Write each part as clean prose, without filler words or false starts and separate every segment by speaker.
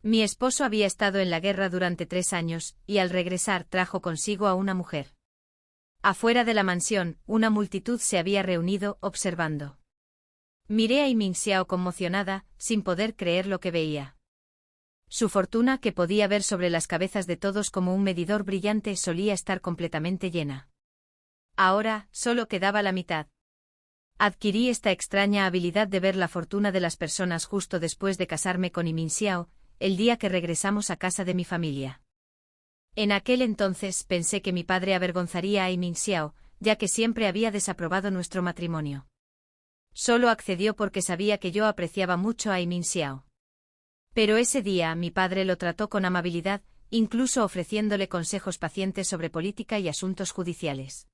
Speaker 1: Mi esposo había estado en la guerra durante 3 años, y al regresar trajo consigo a una mujer. Afuera de la mansión, una multitud se había reunido, observando. Miré a Yiming Xiao conmocionada, sin poder creer lo que veía. Su fortuna, que podía ver sobre las cabezas de todos como un medidor brillante, solía estar completamente llena. Ahora, solo quedaba la mitad. Adquirí esta extraña habilidad de ver la fortuna de las personas justo después de casarme con Yiming Xiao, el día que regresamos a casa de mi familia. En aquel entonces pensé que mi padre avergonzaría a Yiming Xiao, ya que siempre había desaprobado nuestro matrimonio. Solo accedió porque sabía que yo apreciaba mucho a Yiming Xiao. Pero ese día mi padre lo trató con amabilidad, incluso ofreciéndole consejos pacientes sobre política y asuntos judiciales.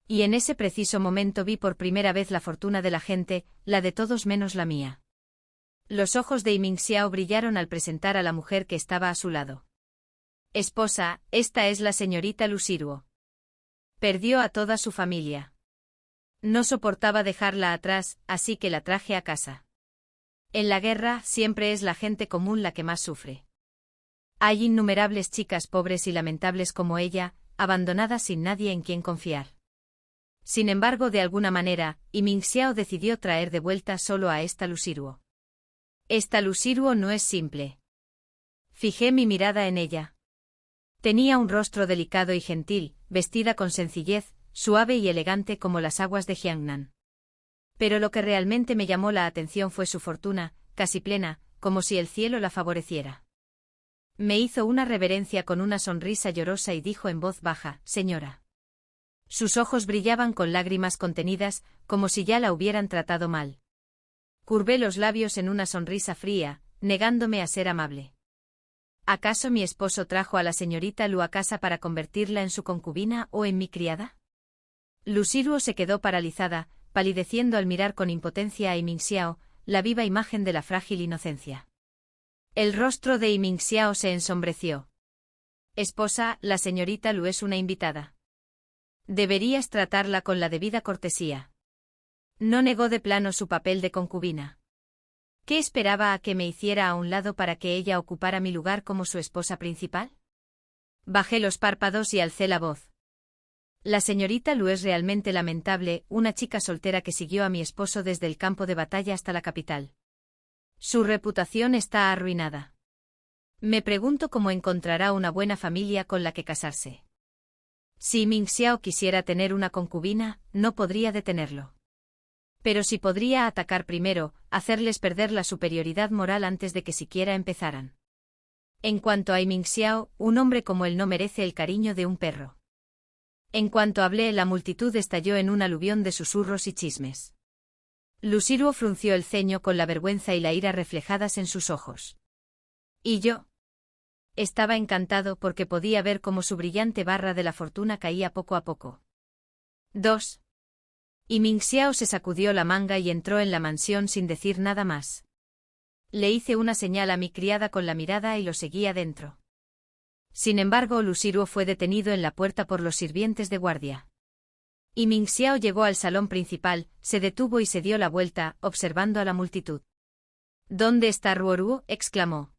Speaker 1: Y en ese preciso momento vi por primera vez la fortuna de la gente, la de todos menos la mía. Los ojos de Yiming Xiao brillaron al presentar a la mujer que estaba a su lado. Esposa, esta es la señorita Lu Xiruo. Perdió a toda su familia. No soportaba dejarla atrás, así que la traje a casa. En la guerra siempre es la gente común la que más sufre. Hay innumerables chicas pobres y lamentables como ella, abandonadas sin nadie en quien confiar. Sin embargo, de alguna manera, Yiming Xiao decidió traer de vuelta solo a esta Lu Xiruo. Esta Lu Xiruo no es simple. Fijé mi mirada en ella. Tenía un rostro delicado y gentil, vestida con sencillez, suave y elegante como las aguas de Jiangnan. Pero lo que realmente me llamó la atención fue su fortuna, casi plena, como si el cielo la favoreciera. Me hizo una reverencia con una sonrisa llorosa y dijo en voz baja: «Señora». Sus ojos brillaban con lágrimas contenidas, como si ya la hubieran tratado mal. Curvé los labios en una sonrisa fría, negándome a ser amable. ¿Acaso mi esposo trajo a la señorita Lu a casa para convertirla en su concubina o en mi criada? Lu Xiruo se quedó paralizada, palideciendo al mirar con impotencia a Yiming Xiao, la viva imagen de la frágil inocencia. El rostro de Yiming Xiao se ensombreció. Esposa, la señorita Lu es una invitada. Deberías tratarla con la debida cortesía. No negó de plano su papel de concubina. ¿Qué esperaba a que me hiciera a un lado para que ella ocupara mi lugar como su esposa principal? Bajé los párpados y alcé la voz. La señorita Lu es realmente lamentable, una chica soltera que siguió a mi esposo desde el campo de batalla hasta la capital. Su reputación está arruinada. Me pregunto cómo encontrará una buena familia con la que casarse. Si Yiming Xiao quisiera tener una concubina, no podría detenerlo. Pero sí podría atacar primero, hacerles perder la superioridad moral antes de que siquiera empezaran. En cuanto a Yiming Xiao, un hombre como él no merece el cariño de un perro. En cuanto hablé, la multitud estalló en un aluvión de susurros y chismes. Lu Xiruo frunció el ceño con la vergüenza y la ira reflejadas en sus ojos. ¿Y yo? Estaba encantado porque podía ver cómo su brillante barra de la fortuna caía poco a poco. 2. Yiming Xiao se sacudió la manga y entró en la mansión sin decir nada más. Le hice una señal a mi criada con la mirada y lo seguí adentro. Sin embargo, Lu Xiruo fue detenido en la puerta por los sirvientes de guardia. Yiming Xiao llegó al salón principal, se detuvo y se dio la vuelta, observando a la multitud. ¿Dónde está Ruoruo?, exclamó.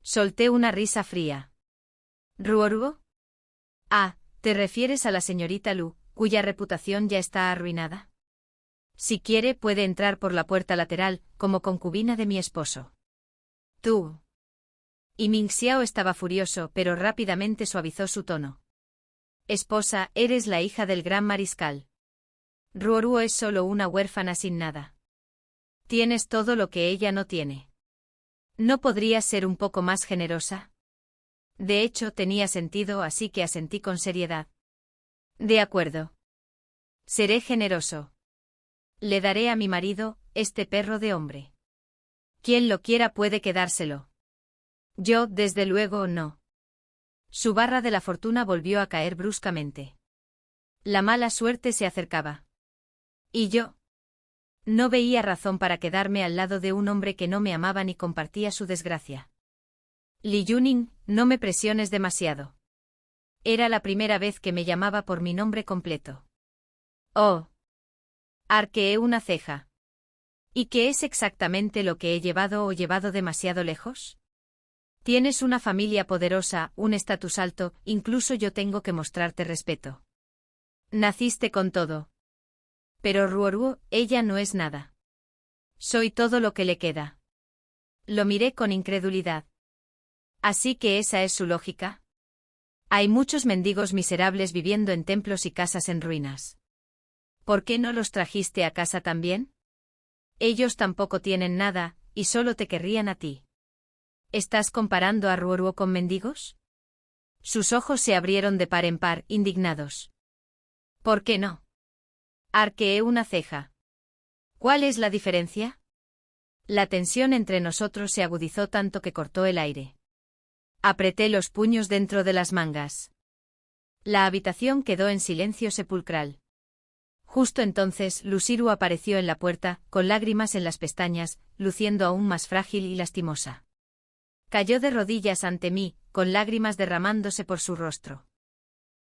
Speaker 1: Solté una risa fría. ¿Ruoruo? Ah, ¿te refieres a la señorita Lu, cuya reputación ya está arruinada? Si quiere, puede entrar por la puerta lateral, como concubina de mi esposo. Tú. Yiming Xiao estaba furioso, pero rápidamente suavizó su tono. Esposa, eres la hija del gran mariscal. Ruoruo es solo una huérfana sin nada. Tienes todo lo que ella no tiene. ¿No podrías ser un poco más generosa? De hecho, tenía sentido, así que asentí con seriedad. De acuerdo. Seré generoso. Le daré a mi marido, este perro de hombre. Quien lo quiera puede quedárselo. Yo, desde luego, no. Su barra de la fortuna volvió a caer bruscamente. La mala suerte se acercaba. ¿Y yo? No veía razón para quedarme al lado de un hombre que no me amaba ni compartía su desgracia. Li Yuning, no me presiones demasiado. Era la primera vez que me llamaba por mi nombre completo. Oh. Arqueé una ceja. ¿Y qué es exactamente lo que he llevado o llevado demasiado lejos? Tienes una familia poderosa, un estatus alto, incluso yo tengo que mostrarte respeto. Naciste con todo. Pero Ruoruo, ella no es nada. Soy todo lo que le queda. Lo miré con incredulidad. ¿Así que esa es su lógica? Hay muchos mendigos miserables viviendo en templos y casas en ruinas. ¿Por qué no los trajiste a casa también? Ellos tampoco tienen nada, y solo te querrían a ti. ¿Estás comparando a Ruoruo con mendigos? Sus ojos se abrieron de par en par, indignados. ¿Por qué no? Arqueé una ceja. ¿Cuál es la diferencia? La tensión entre nosotros se agudizó tanto que cortó el aire. Apreté los puños dentro de las mangas. La habitación quedó en silencio sepulcral. Justo entonces, Lusiru apareció en la puerta, con lágrimas en las pestañas, luciendo aún más frágil y lastimosa. Cayó de rodillas ante mí, con lágrimas derramándose por su rostro.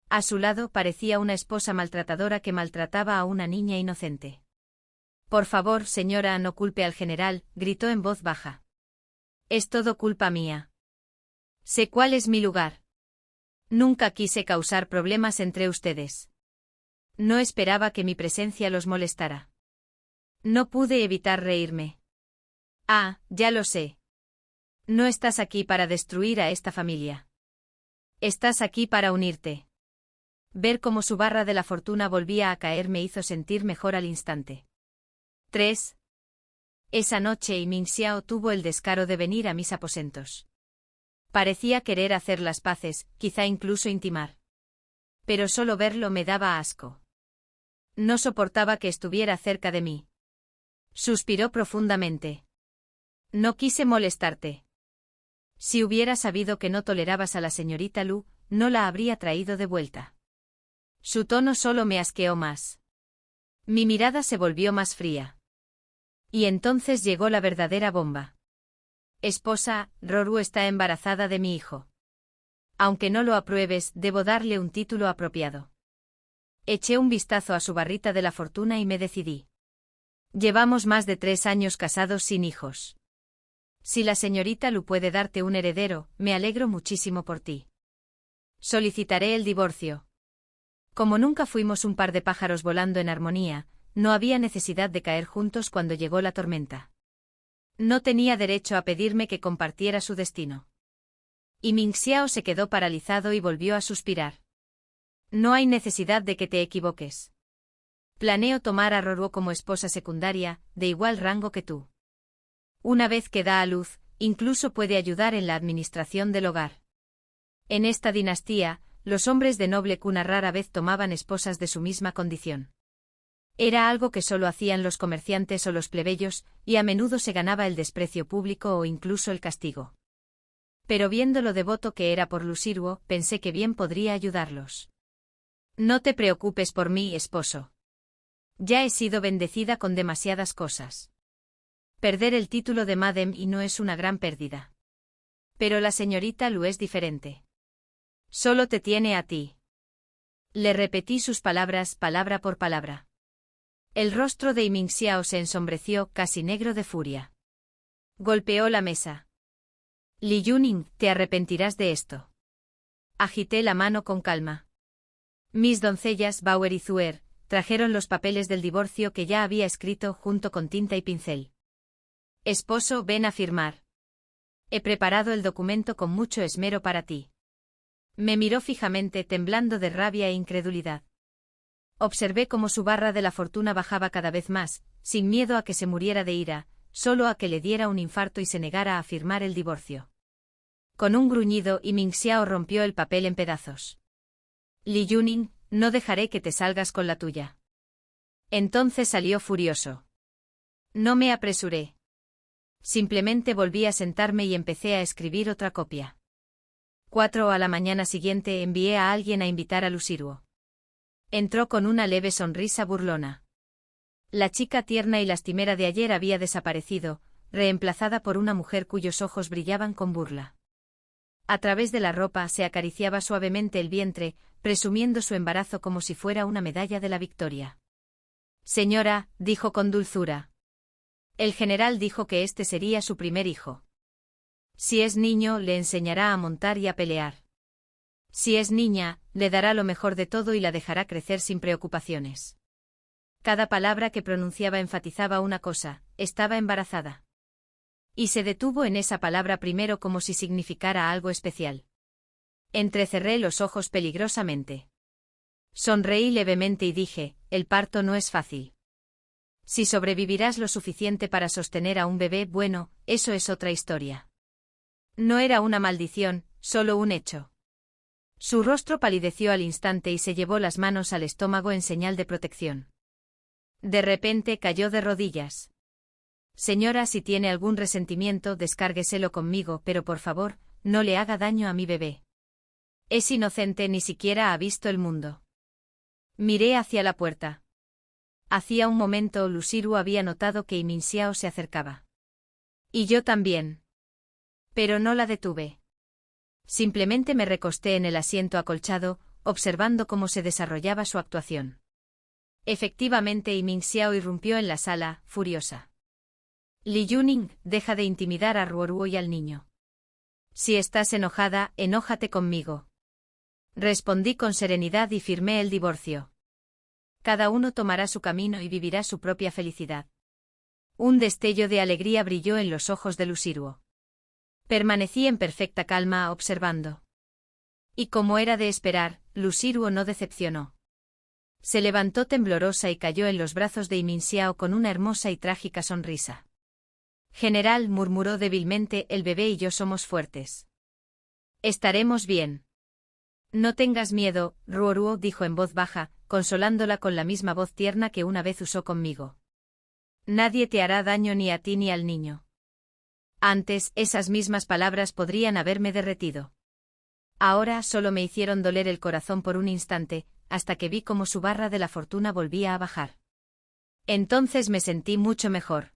Speaker 1: A su lado parecía una esposa maltratadora que maltrataba a una niña inocente. Por favor, señora, no culpe al general, gritó en voz baja. Es todo culpa mía. Sé cuál es mi lugar. Nunca quise causar problemas entre ustedes. No esperaba que mi presencia los molestara. No pude evitar reírme. Ah, ya lo sé. No estás aquí para destruir a esta familia. Estás aquí para unirte. Ver cómo su barra de la fortuna volvía a caer me hizo sentir mejor al instante. 3. Esa noche Ming Xiao tuvo el descaro de venir a mis aposentos. Parecía querer hacer las paces, quizá incluso intimar. Pero solo verlo me daba asco. No soportaba que estuviera cerca de mí. Suspiró profundamente. No quise molestarte. Si hubiera sabido que no tolerabas a la señorita Lu, no la habría traído de vuelta. Su tono solo me asqueó más. Mi mirada se volvió más fría. Y entonces llegó la verdadera bomba. Esposa, Roru está embarazada de mi hijo. Aunque no lo apruebes, debo darle un título apropiado. Eché un vistazo a su barrita de la fortuna y me decidí. Llevamos más de 3 años casados sin hijos. Si la señorita Lu puede darte un heredero, me alegro muchísimo por ti. Solicitaré el divorcio. Como nunca fuimos un par de pájaros volando en armonía, no había necesidad de caer juntos cuando llegó la tormenta. No tenía derecho a pedirme que compartiera su destino. Y Ming Xiao se quedó paralizado y volvió a suspirar. No hay necesidad de que te equivoques. Planeo tomar a Roruo como esposa secundaria, de igual rango que tú. Una vez que da a luz, incluso puede ayudar en la administración del hogar. En esta dinastía, los hombres de noble cuna rara vez tomaban esposas de su misma condición. Era algo que solo hacían los comerciantes o los plebeyos, y a menudo se ganaba el desprecio público o incluso el castigo. Pero viendo lo devoto que era por Lusiruo, pensé que bien podría ayudarlos. No te preocupes por mí, esposo. Ya he sido bendecida con demasiadas cosas. Perder el título de Madame y no es una gran pérdida. Pero la señorita Lu es diferente. Solo te tiene a ti. Le repetí sus palabras palabra por palabra. El rostro de Ming Xiao se ensombreció, casi negro de furia. Golpeó la mesa. Li Yuning, te arrepentirás de esto. Agité la mano con calma. Mis doncellas Bauer y Zuer trajeron los papeles del divorcio que ya había escrito junto con tinta y pincel. Esposo, ven a firmar. He preparado el documento con mucho esmero para ti. Me miró fijamente, temblando de rabia e incredulidad. Observé cómo su barra de la fortuna bajaba cada vez más, sin miedo a que se muriera de ira, solo a que le diera un infarto y se negara a firmar el divorcio. Con un gruñido, Ming Xiao rompió el papel en pedazos. Li Yuning, no dejaré que te salgas con la tuya. Entonces salió furioso. No me apresuré. Simplemente volví a sentarme y empecé a escribir otra copia. 4 a la mañana siguiente envié a alguien a invitar a Lusiruo. Entró con una leve sonrisa burlona. La chica tierna y lastimera de ayer había desaparecido, reemplazada por una mujer cuyos ojos brillaban con burla. A través de la ropa se acariciaba suavemente el vientre, presumiendo su embarazo como si fuera una medalla de la victoria. Señora, dijo con dulzura. El general dijo que este sería su primer hijo. Si es niño, le enseñará a montar y a pelear. Si es niña, le dará lo mejor de todo y la dejará crecer sin preocupaciones. Cada palabra que pronunciaba enfatizaba una cosa: estaba embarazada. Y se detuvo en esa palabra primero como si significara algo especial. Entrecerré los ojos peligrosamente. Sonreí levemente y dije: el parto no es fácil. Si sobrevivirás lo suficiente para sostener a un bebé, bueno, eso es otra historia. No era una maldición, solo un hecho. Su rostro palideció al instante y se llevó las manos al estómago en señal de protección. De repente cayó de rodillas. Señora, si tiene algún resentimiento, descárgueselo conmigo, pero por favor, no le haga daño a mi bebé. Es inocente, ni siquiera ha visto el mundo. Miré hacia la puerta. Hacía un momento Luciru había notado que Imin Xiao se acercaba. Y yo también. Pero no la detuve. Simplemente me recosté en el asiento acolchado, observando cómo se desarrollaba su actuación. Efectivamente, Imin Xiao irrumpió en la sala, furiosa. Li Yuning, deja de intimidar a Ruoruo y al niño. Si estás enojada, enójate conmigo. Respondí con serenidad y firmé el divorcio. Cada uno tomará su camino y vivirá su propia felicidad. Un destello de alegría brilló en los ojos de Luciruo. Permanecí en perfecta calma observando. Y como era de esperar, Luciruo no decepcionó. Se levantó temblorosa y cayó en los brazos de Imin Xiao con una hermosa y trágica sonrisa. General, murmuró débilmente, el bebé y yo somos fuertes. Estaremos bien. No tengas miedo, Ruoruo dijo en voz baja, consolándola con la misma voz tierna que una vez usó conmigo. Nadie te hará daño, ni a ti ni al niño. Antes, esas mismas palabras podrían haberme derretido. Ahora solo me hicieron doler el corazón por un instante, hasta que vi cómo su barra de la fortuna volvía a bajar. Entonces me sentí mucho mejor.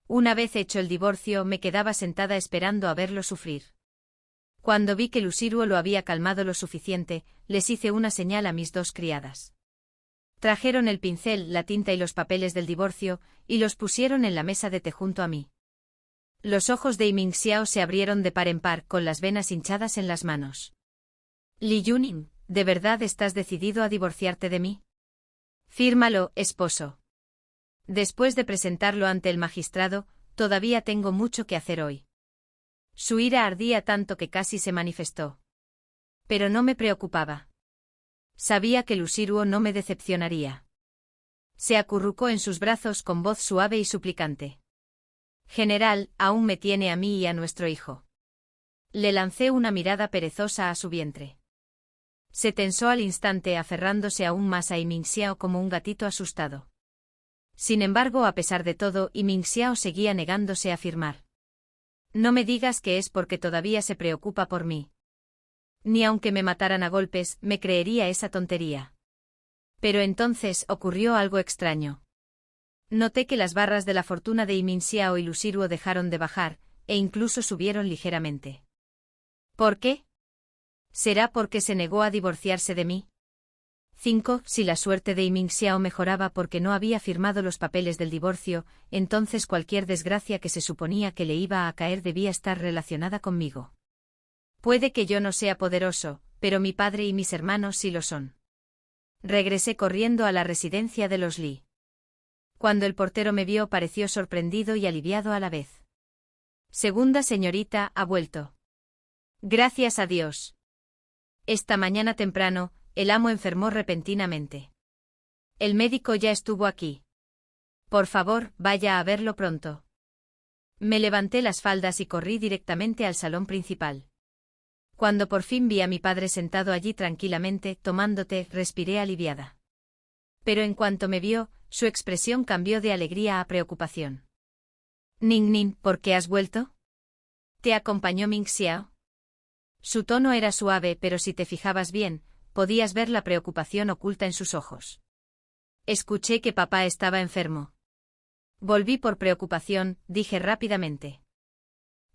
Speaker 1: Una vez hecho el divorcio, me quedaba sentada esperando a verlo sufrir. Cuando vi que Luciruo lo había calmado lo suficiente, les hice una señal a mis dos criadas. Trajeron el pincel, la tinta y los papeles del divorcio, y los pusieron en la mesa de té junto a mí. Los ojos de Imin Xiao se abrieron de par en par, con las venas hinchadas en las manos. Li Yuning, ¿de verdad estás decidido a divorciarte de mí? Fírmalo, esposo. Después de presentarlo ante el magistrado, todavía tengo mucho que hacer hoy. Su ira ardía tanto que casi se manifestó. Pero no me preocupaba. Sabía que Luciruo no me decepcionaría. Se acurrucó en sus brazos con voz suave y suplicante. General, aún me tiene a mí y a nuestro hijo. Le lancé una mirada perezosa a su vientre. Se tensó al instante, aferrándose aún más a Imin Xiao como un gatito asustado. Sin embargo, a pesar de todo, Imin Xiao seguía negándose a firmar. No me digas que es porque todavía se preocupa por mí. Ni aunque me mataran a golpes, me creería esa tontería. Pero entonces ocurrió algo extraño. Noté que las barras de la fortuna de Imin Xiao y Luciruo dejaron de bajar, e incluso subieron ligeramente. ¿Por qué? ¿Será porque se negó a divorciarse de mí? 5. Si la suerte de Imin Xiao mejoraba porque no había firmado los papeles del divorcio, entonces cualquier desgracia que se suponía que le iba a caer debía estar relacionada conmigo. Puede que yo no sea poderoso, pero mi padre y mis hermanos sí lo son. Regresé corriendo a la residencia de los Li. Cuando el portero me vio, pareció sorprendido y aliviado a la vez. Segunda señorita, ha vuelto. Gracias a Dios. Esta mañana temprano, el amo enfermó repentinamente. El médico ya estuvo aquí. Por favor, vaya a verlo pronto. Me levanté las faldas y corrí directamente al salón principal. Cuando por fin vi a mi padre sentado allí tranquilamente, tomando té, respiré aliviada. Pero en cuanto me vio, su expresión cambió de alegría a preocupación. Ning Ning, ¿por qué has vuelto? ¿Te acompañó Ming Xiao? Su tono era suave, pero si te fijabas bien, podías ver la preocupación oculta en sus ojos. Escuché que papá estaba enfermo. Volví por preocupación, dije rápidamente.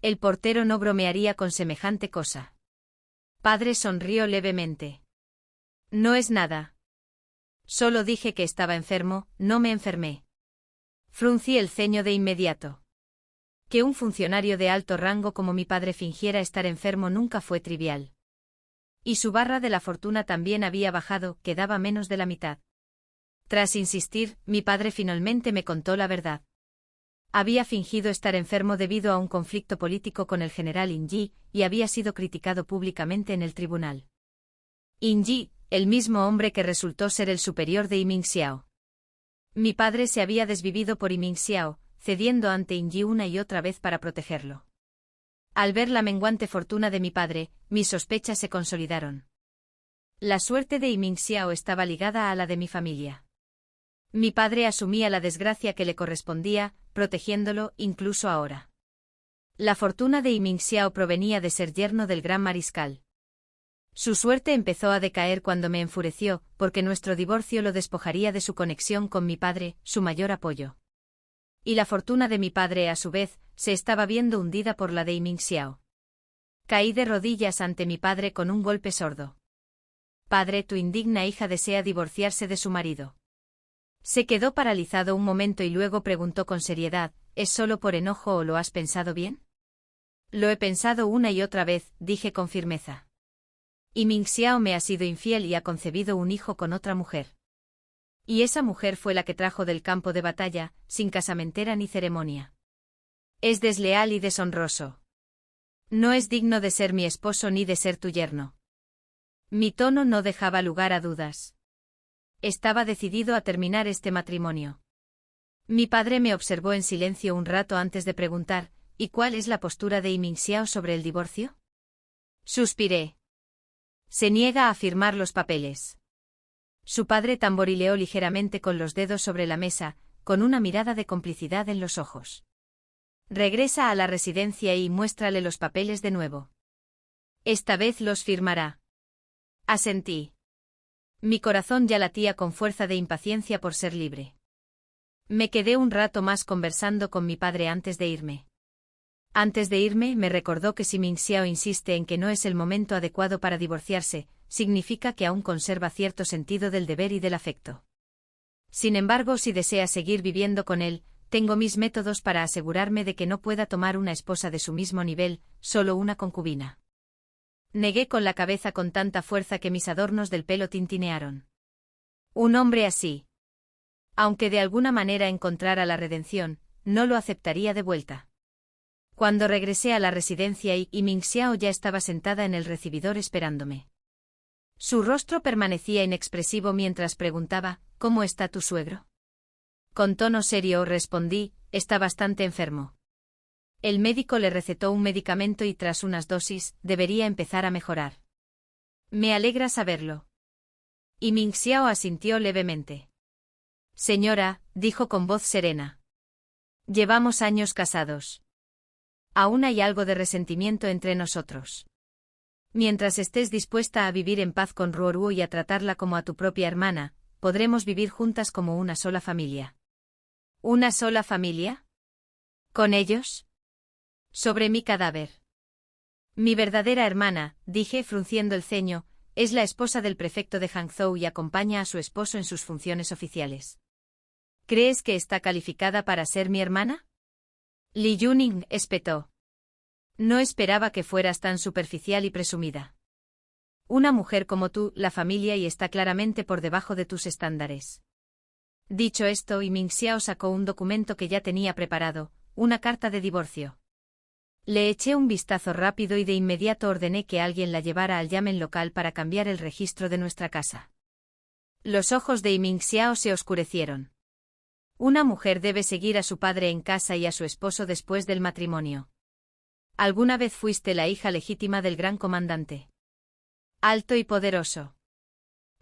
Speaker 1: El portero no bromearía con semejante cosa. Padre sonrió levemente. No es nada. Solo dije que estaba enfermo, no me enfermé. Fruncí el ceño de inmediato. Que un funcionario de alto rango como mi padre fingiera estar enfermo nunca fue trivial. Y su barra de la fortuna también había bajado, quedaba menos de la mitad. Tras insistir, mi padre finalmente me contó la verdad. Había fingido estar enfermo debido a un conflicto político con el general In-ji, y había sido criticado públicamente en el tribunal. In-ji, el mismo hombre que resultó ser el superior de Iming Xiao. Mi padre se había desvivido por Iming Xiao, cediendo ante In-ji una y otra vez para protegerlo. Al ver la menguante fortuna de mi padre, mis sospechas se consolidaron. La suerte de Iming Xiao estaba ligada a la de mi familia. Mi padre asumía la desgracia que le correspondía, protegiéndolo incluso ahora. La fortuna de Iming Xiao provenía de ser yerno del gran mariscal. Su suerte empezó a decaer cuando me enfureció, porque nuestro divorcio lo despojaría de su conexión con mi padre, su mayor apoyo. Y la fortuna de mi padre, a su vez, se estaba viendo hundida por la de Iming Xiao. Caí de rodillas ante mi padre con un golpe sordo. Padre, tu indigna hija desea divorciarse de su marido. Se quedó paralizado un momento y luego preguntó con seriedad, ¿es solo por enojo o lo has pensado bien? Lo he pensado una y otra vez, dije con firmeza. Iming Xiao me ha sido infiel y ha concebido un hijo con otra mujer. Y esa mujer fue la que trajo del campo de batalla, sin casamentera ni ceremonia. Es desleal y deshonroso. No es digno de ser mi esposo ni de ser tu yerno. Mi tono no dejaba lugar a dudas. Estaba decidido a terminar este matrimonio. Mi padre me observó en silencio un rato antes de preguntar, ¿y cuál es la postura de Iming Xiao sobre el divorcio? Suspiré. Se niega a firmar los papeles. Su padre tamborileó ligeramente con los dedos sobre la mesa, con una mirada de complicidad en los ojos. Regresa a la residencia y muéstrale los papeles de nuevo. Esta vez los firmará. Asentí. Mi corazón ya latía con fuerza de impaciencia por ser libre. Me quedé un rato más conversando con mi padre antes de irme. Antes de irme, me recordó que si Iming Xiao insiste en que no es el momento adecuado para divorciarse, significa que aún conserva cierto sentido del deber y del afecto. Sin embargo, si desea seguir viviendo con él, tengo mis métodos para asegurarme de que no pueda tomar una esposa de su mismo nivel, solo una concubina. Negué con la cabeza con tanta fuerza que mis adornos del pelo tintinearon. Un hombre así, aunque de alguna manera encontrara la redención, no lo aceptaría de vuelta. Cuando regresé a la residencia y Iming Xiao ya estaba sentada en el recibidor esperándome. Su rostro permanecía inexpresivo mientras preguntaba, ¿cómo está tu suegro? Con tono serio respondí, está bastante enfermo. El médico le recetó un medicamento y tras unas dosis, debería empezar a mejorar. Me alegra saberlo. Iming Xiao asintió levemente. Señora, dijo con voz serena. Llevamos años casados. Aún hay algo de resentimiento entre nosotros. Mientras estés dispuesta a vivir en paz con Ruoruo y a tratarla como a tu propia hermana, podremos vivir juntas como una sola familia. ¿Una sola familia? ¿Con ellos? Sobre mi cadáver. Mi verdadera hermana, dije frunciendo el ceño, es la esposa del prefecto de Hangzhou y acompaña a su esposo en sus funciones oficiales. ¿Crees que está calificada para ser mi hermana? Li Yuning espetó. No esperaba que fueras tan superficial y presumida. Una mujer como tú, la familia y está claramente por debajo de tus estándares. Dicho esto, Iming Xiao sacó un documento que ya tenía preparado, una carta de divorcio. Le eché un vistazo rápido y de inmediato ordené que alguien la llevara al yamen local para cambiar el registro de nuestra casa. Los ojos de Iming Xiao se oscurecieron. Una mujer debe seguir a su padre en casa y a su esposo después del matrimonio. ¿Alguna vez fuiste la hija legítima del gran comandante? Alto y poderoso.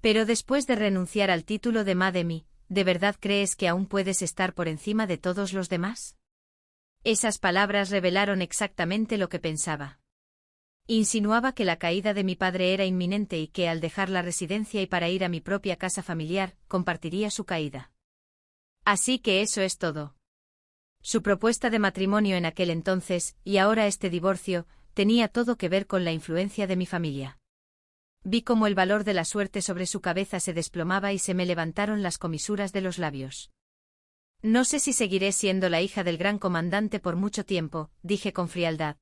Speaker 1: Pero después de renunciar al título de Mademi, ¿de verdad crees que aún puedes estar por encima de todos los demás? Esas palabras revelaron exactamente lo que pensaba. Insinuaba que la caída de mi padre era inminente y que al dejar la residencia y para ir a mi propia casa familiar, compartiría su caída. Así que eso es todo. Su propuesta de matrimonio en aquel entonces, y ahora este divorcio, tenía todo que ver con la influencia de mi familia. Vi cómo el valor de la suerte sobre su cabeza se desplomaba y se me levantaron las comisuras de los labios. No sé si seguiré siendo la hija del gran comandante por mucho tiempo, dije con frialdad.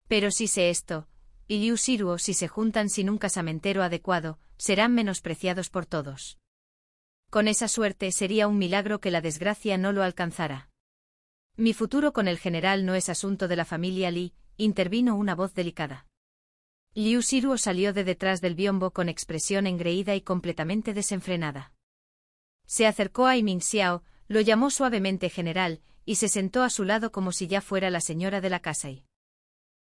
Speaker 1: Pero si sé esto, y Liu Shiruo si se juntan sin un casamentero adecuado, serán menospreciados por todos. Con esa suerte sería un milagro que la desgracia no lo alcanzara. Mi futuro con el general no es asunto de la familia Li, intervino una voz delicada. Liu Shiruo salió de detrás del biombo con expresión engreída y completamente desenfrenada. Se acercó a Ming Xiao, lo llamó suavemente general, y se sentó a su lado como si ya fuera la señora de la casa y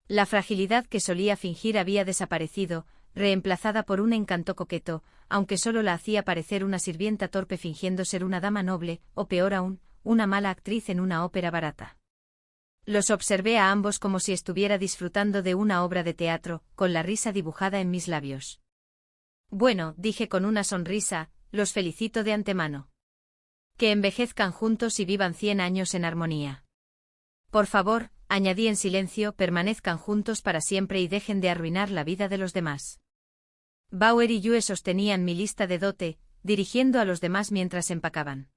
Speaker 1: la fragilidad que solía fingir había desaparecido, reemplazada por un encanto coqueto, aunque solo la hacía parecer una sirvienta torpe fingiendo ser una dama noble, o peor aún, una mala actriz en una ópera barata. Los observé a ambos como si estuviera disfrutando de una obra de teatro, con la risa dibujada en mis labios. Bueno, dije con una sonrisa, los felicito de antemano. Que envejezcan juntos y vivan 100 años en armonía. Por favor, añadí en silencio, permanezcan juntos para siempre y dejen de arruinar la vida de los demás. Bauer y Yue sostenían mi lista de dote, dirigiendo a los demás mientras empacaban.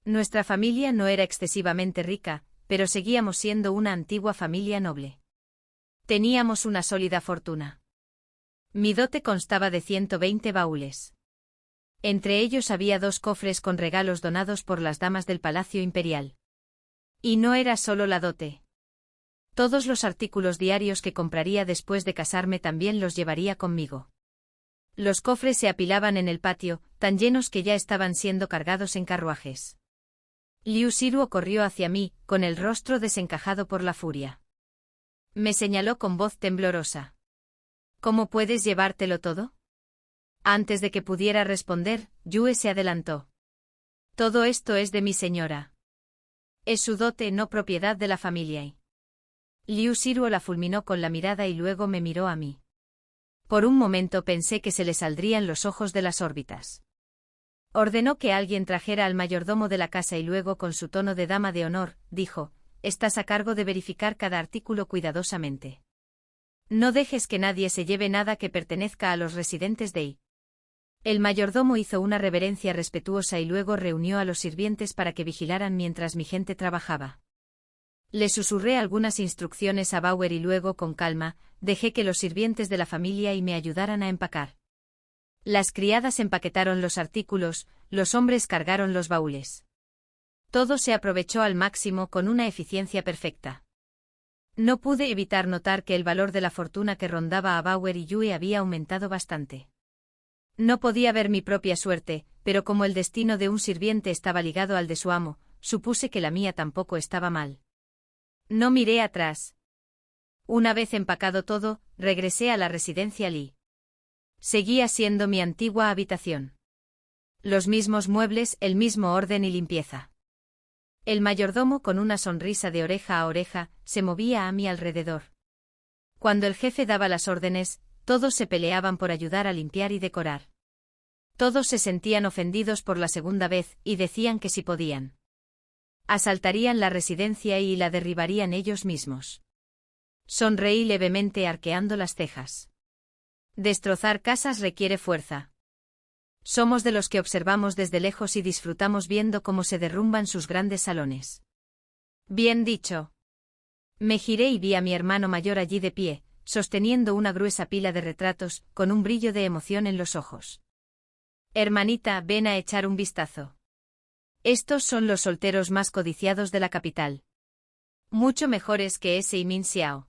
Speaker 1: Nuestra familia no era excesivamente rica, pero seguíamos siendo una antigua familia noble. Teníamos una sólida fortuna. Mi dote constaba de 120 baúles. Entre ellos había 2 cofres con regalos donados por las damas del Palacio Imperial. Y no era solo la dote. Todos los artículos diarios que compraría después de casarme también los llevaría conmigo. Los cofres se apilaban en el patio, tan llenos que ya estaban siendo cargados en carruajes. Liu Shiruo corrió hacia mí, con el rostro desencajado por la furia. Me señaló con voz temblorosa. ¿Cómo puedes llevártelo todo? Antes de que pudiera responder, Yue se adelantó. Todo esto es de mi señora. Es su dote, no propiedad de la familia. Liu Shiruo la fulminó con la mirada y luego me miró a mí. Por un momento pensé que se le saldrían los ojos de las órbitas. Ordenó que alguien trajera al mayordomo de la casa y luego con su tono de dama de honor, dijo, estás a cargo de verificar cada artículo cuidadosamente. No dejes que nadie se lleve nada que pertenezca a los residentes de I. El mayordomo hizo una reverencia respetuosa y luego reunió a los sirvientes para que vigilaran mientras mi gente trabajaba. Le susurré algunas instrucciones a Bauer y luego con calma, dejé que los sirvientes de la familia y me ayudaran a empacar. Las criadas empaquetaron los artículos, los hombres cargaron los baúles. Todo se aprovechó al máximo con una eficiencia perfecta. No pude evitar notar que el valor de la fortuna que rondaba a Bauer y Yue había aumentado bastante. No podía ver mi propia suerte, pero como el destino de un sirviente estaba ligado al de su amo, supuse que la mía tampoco estaba mal. No miré atrás. Una vez empacado todo, regresé a la residencia Li. Seguía siendo mi antigua habitación. Los mismos muebles, el mismo orden y limpieza. El mayordomo con una sonrisa de oreja a oreja, se movía a mi alrededor. Cuando el jefe daba las órdenes, todos se peleaban por ayudar a limpiar y decorar. Todos se sentían ofendidos por la segunda vez, y decían que si podían, asaltarían la residencia y la derribarían ellos mismos. Sonreí levemente arqueando las cejas. Destrozar casas requiere fuerza. Somos de los que observamos desde lejos y disfrutamos viendo cómo se derrumban sus grandes salones. Bien dicho. Me giré y vi a mi hermano mayor allí de pie, sosteniendo una gruesa pila de retratos, con un brillo de emoción en los ojos. Hermanita, ven a echar un vistazo. Estos son los solteros más codiciados de la capital. Mucho mejores que ese Min Xiao.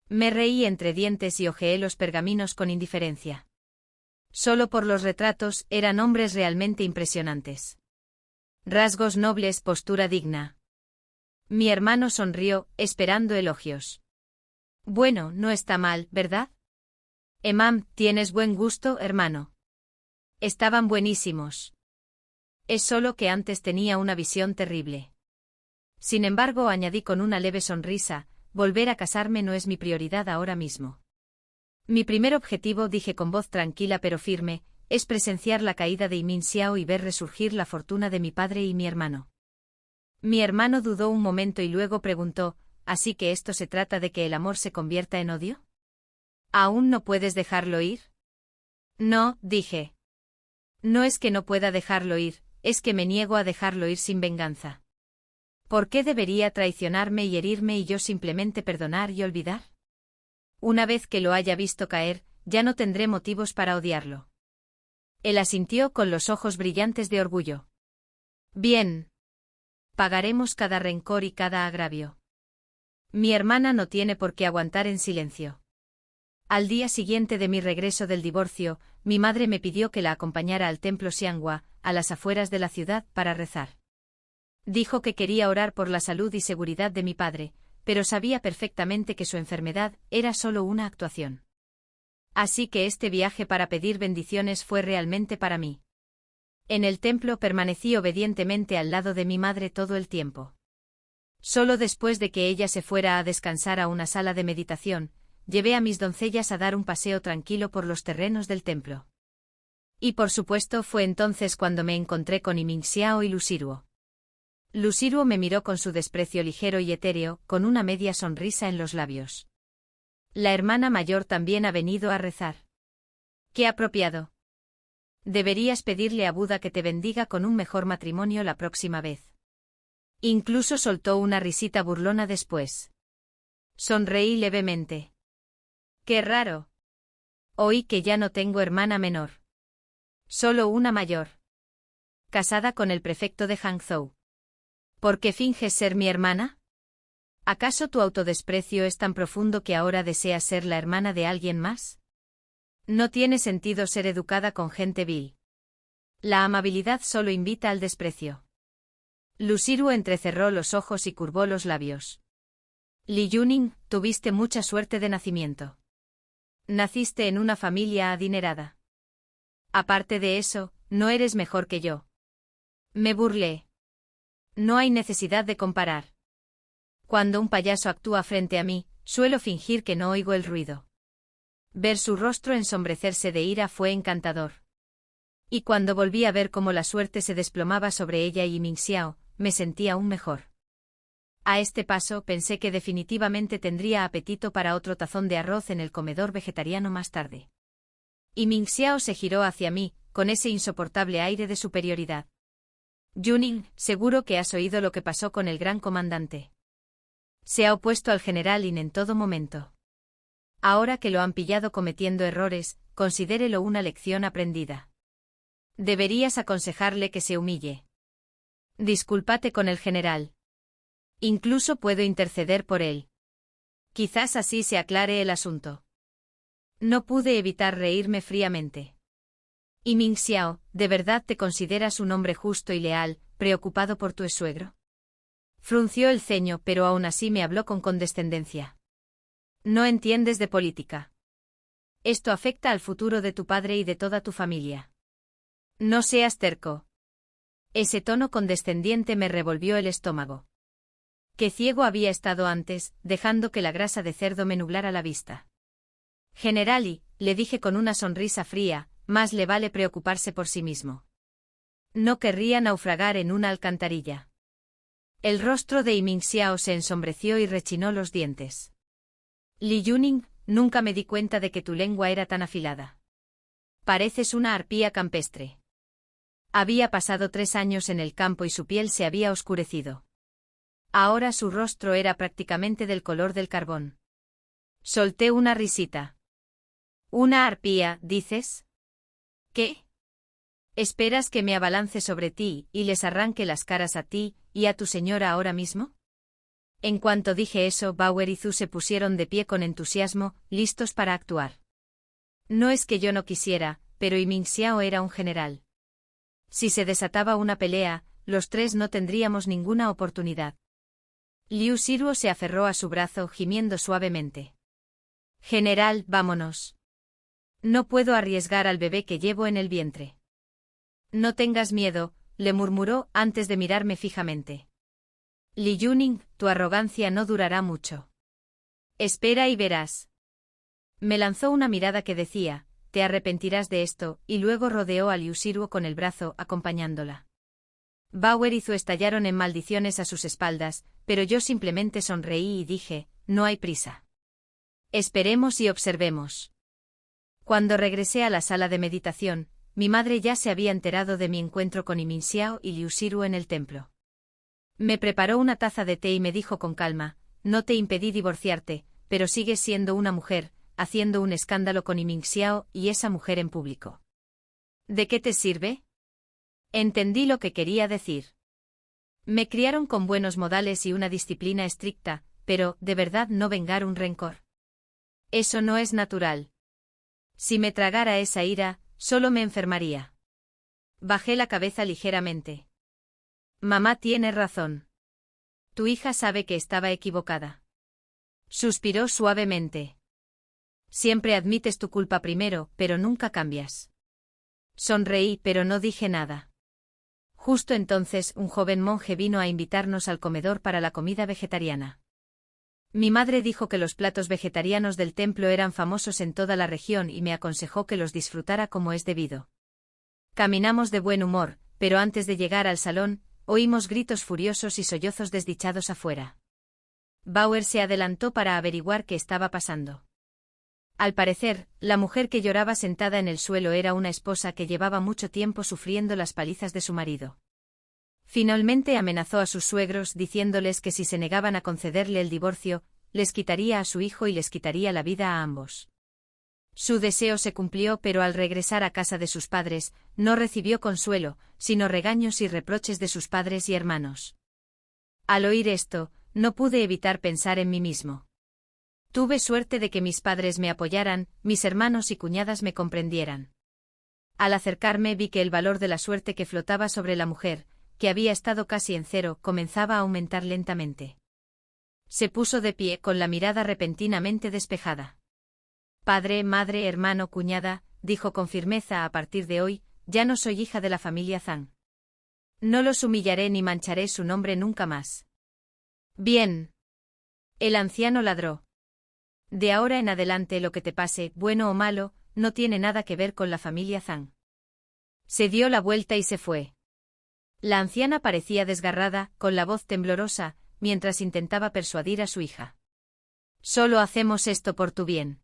Speaker 1: Me reí entre dientes y hojeé los pergaminos con indiferencia. Solo por los retratos eran hombres realmente impresionantes. Rasgos nobles, postura digna. Mi hermano sonrió, esperando elogios. Bueno, no está mal, ¿verdad? Emam, tienes buen gusto, hermano. Estaban buenísimos. Es solo que antes tenía una visión terrible. Sin embargo, añadí con una leve sonrisa, volver a casarme no es mi prioridad ahora mismo. Mi primer objetivo, dije con voz tranquila pero firme, es presenciar la caída de Min Xiao y ver resurgir la fortuna de mi padre y mi hermano. Mi hermano dudó un momento y luego preguntó, ¿así que esto se trata de que el amor se convierta en odio? ¿Aún no puedes dejarlo ir? No, dije. No es que no pueda dejarlo ir, es que me niego a dejarlo ir sin venganza. ¿Por qué debería traicionarme y herirme y yo simplemente perdonar y olvidar? Una vez que lo haya visto caer, ya no tendré motivos para odiarlo. Él asintió con los ojos brillantes de orgullo. Bien. Pagaremos cada rencor y cada agravio. Mi hermana no tiene por qué aguantar en silencio. Al día siguiente de mi regreso del divorcio, mi madre me pidió que la acompañara al templo Xianghua, a las afueras de la ciudad, para rezar. Dijo que quería orar por la salud y seguridad de mi padre, pero sabía perfectamente que su enfermedad era solo una actuación. Así que este viaje para pedir bendiciones fue realmente para mí. En el templo permanecí obedientemente al lado de mi madre todo el tiempo. Solo después de que ella se fuera a descansar a una sala de meditación, llevé a mis doncellas a dar un paseo tranquilo por los terrenos del templo. Y por supuesto fue entonces cuando me encontré con Yimingxiao y Lu Xiruo. Lu Xiruo me miró con su desprecio ligero y etéreo, con una media sonrisa en los labios. La hermana mayor también ha venido a rezar. ¡Qué apropiado! Deberías pedirle a Buda que te bendiga con un mejor matrimonio la próxima vez. Incluso soltó una risita burlona después. Sonreí levemente. ¡Qué raro! Oí que ya no tengo hermana menor. Solo una mayor. Casada con el prefecto de Hangzhou. ¿Por qué finges ser mi hermana? ¿Acaso tu autodesprecio es tan profundo que ahora deseas ser la hermana de alguien más? No tiene sentido ser educada con gente vil. La amabilidad solo invita al desprecio. Lu Xiruo entrecerró los ojos y curvó los labios. Li Yuning, tuviste mucha suerte de nacimiento. Naciste en una familia adinerada. Aparte de eso, no eres mejor que yo. Me burlé. No hay necesidad de comparar. Cuando un payaso actúa frente a mí, suelo fingir que no oigo el ruido. Ver su rostro ensombrecerse de ira fue encantador. Y cuando volví a ver cómo la suerte se desplomaba sobre ella y Yimingxiao, me sentía aún mejor. A este paso pensé que definitivamente tendría apetito para otro tazón de arroz en el comedor vegetariano más tarde. Yimingxiao se giró hacia mí, con ese insoportable aire de superioridad. Yuning, seguro que has oído lo que pasó con el gran comandante. Se ha opuesto al general Lin en todo momento. Ahora que lo han pillado cometiendo errores, considérelo una lección aprendida. Deberías aconsejarle que se humille. Discúlpate con el general. Incluso puedo interceder por él. Quizás así se aclare el asunto. No pude evitar reírme fríamente. Yimingxiao, ¿de verdad te consideras un hombre justo y leal, preocupado por tu suegro? Frunció el ceño, pero aún así me habló con condescendencia. No entiendes de política. Esto afecta al futuro de tu padre y de toda tu familia. No seas terco. Ese tono condescendiente me revolvió el estómago. Qué ciego había estado antes, dejando que la grasa de cerdo me nublara la vista. Generali, le dije con una sonrisa fría, más le vale preocuparse por sí mismo. No querría naufragar en una alcantarilla. El rostro de Yimingxiao se ensombreció y rechinó los dientes. Li Yuning, nunca me di cuenta de que tu lengua era tan afilada. Pareces una arpía campestre. Había pasado 3 años en el campo y su piel se había oscurecido. Ahora su rostro era prácticamente del color del carbón. Solté una risita. ¿Una arpía, dices? ¿Qué? ¿Esperas que me abalance sobre ti y les arranque las caras a ti y a tu señora ahora mismo? En cuanto dije eso, Bauer y Zhu se pusieron de pie con entusiasmo, listos para actuar. No es que yo no quisiera, pero Yimingxiao era un general. Si se desataba una pelea, los tres no tendríamos ninguna oportunidad. Liu Xiruo se aferró a su brazo, gimiendo suavemente. General, vámonos. No puedo arriesgar al bebé que llevo en el vientre. No tengas miedo, le murmuró antes de mirarme fijamente. Li Yuning, tu arrogancia no durará mucho. Espera y verás. Me lanzó una mirada que decía, te arrepentirás de esto, y luego rodeó a Liu Xiruo con el brazo, acompañándola. Bauer y Zhu estallaron en maldiciones a sus espaldas, pero yo simplemente sonreí y dije, no hay prisa. Esperemos y observemos. Cuando regresé a la sala de meditación, mi madre ya se había enterado de mi encuentro con Imin Xiao y Liu Xiru en el templo. Me preparó una taza de té y me dijo con calma: no te impedí divorciarte, pero sigues siendo una mujer, haciendo un escándalo con Imin Xiao y esa mujer en público. ¿De qué te sirve? Entendí lo que quería decir. Me criaron con buenos modales y una disciplina estricta, pero, ¿de verdad no vengar un rencor? Eso no es natural. Si me tragara esa ira, solo me enfermaría. Bajé la cabeza ligeramente. Mamá tiene razón. Tu hija sabe que estaba equivocada. Suspiró suavemente. Siempre admites tu culpa primero, pero nunca cambias. Sonreí, pero no dije nada. Justo entonces, un joven monje vino a invitarnos al comedor para la comida vegetariana. Mi madre dijo que los platos vegetarianos del templo eran famosos en toda la región y me aconsejó que los disfrutara como es debido. Caminamos de buen humor, pero antes de llegar al salón, oímos gritos furiosos y sollozos desdichados afuera. Bauer se adelantó para averiguar qué estaba pasando. Al parecer, la mujer que lloraba sentada en el suelo era una esposa que llevaba mucho tiempo sufriendo las palizas de su marido. Finalmente amenazó a sus suegros diciéndoles que si se negaban a concederle el divorcio, les quitaría a su hijo y les quitaría la vida a ambos. Su deseo se cumplió, pero al regresar a casa de sus padres, no recibió consuelo, sino regaños y reproches de sus padres y hermanos. Al oír esto, no pude evitar pensar en mí mismo. Tuve suerte de que mis padres me apoyaran, mis hermanos y cuñadas me comprendieran. Al acercarme vi que el valor de la suerte que flotaba sobre la mujer, que había estado casi en cero, comenzaba a aumentar lentamente. Se puso de pie con la mirada repentinamente despejada. Padre, madre, hermano, cuñada, dijo con firmeza: a partir de hoy, ya no soy hija de la familia Zhang. No los humillaré ni mancharé su nombre nunca más. Bien. El anciano ladró. De ahora en adelante lo que te pase, bueno o malo, no tiene nada que ver con la familia Zhang. Se dio la vuelta y se fue. La anciana parecía desgarrada, con la voz temblorosa, mientras intentaba persuadir a su hija. Solo hacemos esto por tu bien.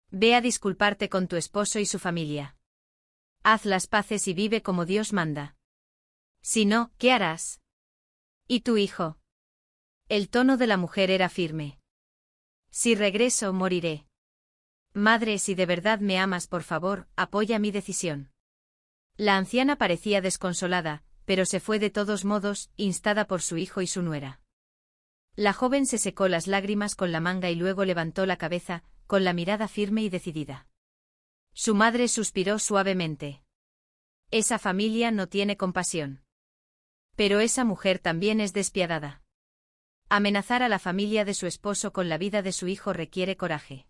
Speaker 1: Ve a disculparte con tu esposo y su familia. Haz las paces y vive como Dios manda. Si no, ¿qué harás? ¿Y tu hijo? El tono de la mujer era firme. Si regreso, moriré. Madre, si de verdad me amas, por favor, apoya mi decisión. La anciana parecía desconsolada, pero se fue de todos modos, instada por su hijo y su nuera. La joven se secó las lágrimas con la manga y luego levantó la cabeza, con la mirada firme y decidida. Su madre suspiró suavemente. Esa familia no tiene compasión. Pero esa mujer también es despiadada. Amenazar a la familia de su esposo con la vida de su hijo requiere coraje.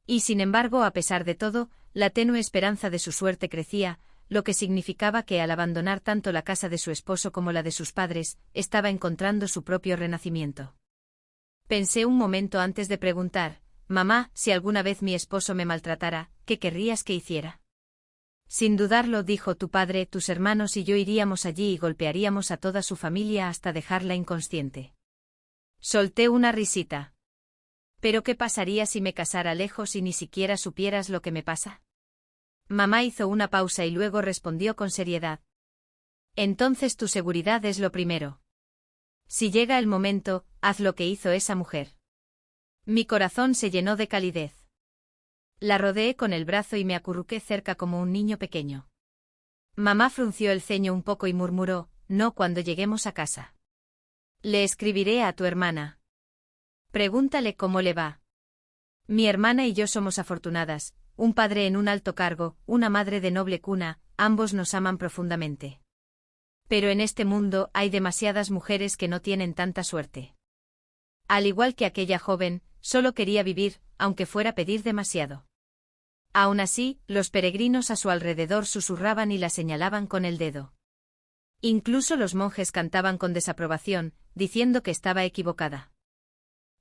Speaker 1: Y sin embargo, a pesar de todo, la tenue esperanza de su suerte crecía, lo que significaba que al abandonar tanto la casa de su esposo como la de sus padres, estaba encontrando su propio renacimiento. Pensé un momento antes de preguntar: mamá, si alguna vez mi esposo me maltratara, ¿qué querrías que hiciera? Sin dudarlo, dijo: tu padre, tus hermanos y yo iríamos allí y golpearíamos a toda su familia hasta dejarla inconsciente. Solté una risita. ¿Pero qué pasaría si me casara lejos y ni siquiera supieras lo que me pasa? Mamá hizo una pausa y luego respondió con seriedad. Entonces tu seguridad es lo primero. Si llega el momento, haz lo que hizo esa mujer. Mi corazón se llenó de calidez. La rodeé con el brazo y me acurruqué cerca como un niño pequeño. Mamá frunció el ceño un poco y murmuró: no, cuando lleguemos a casa. Le escribiré a tu hermana. Pregúntale cómo le va. Mi hermana y yo somos afortunadas, un padre en un alto cargo, una madre de noble cuna, ambos nos aman profundamente. Pero en este mundo hay demasiadas mujeres que no tienen tanta suerte. Al igual que aquella joven, solo quería vivir, aunque fuera pedir demasiado. Aún así, los peregrinos a su alrededor susurraban y la señalaban con el dedo. Incluso los monjes cantaban con desaprobación, diciendo que estaba equivocada.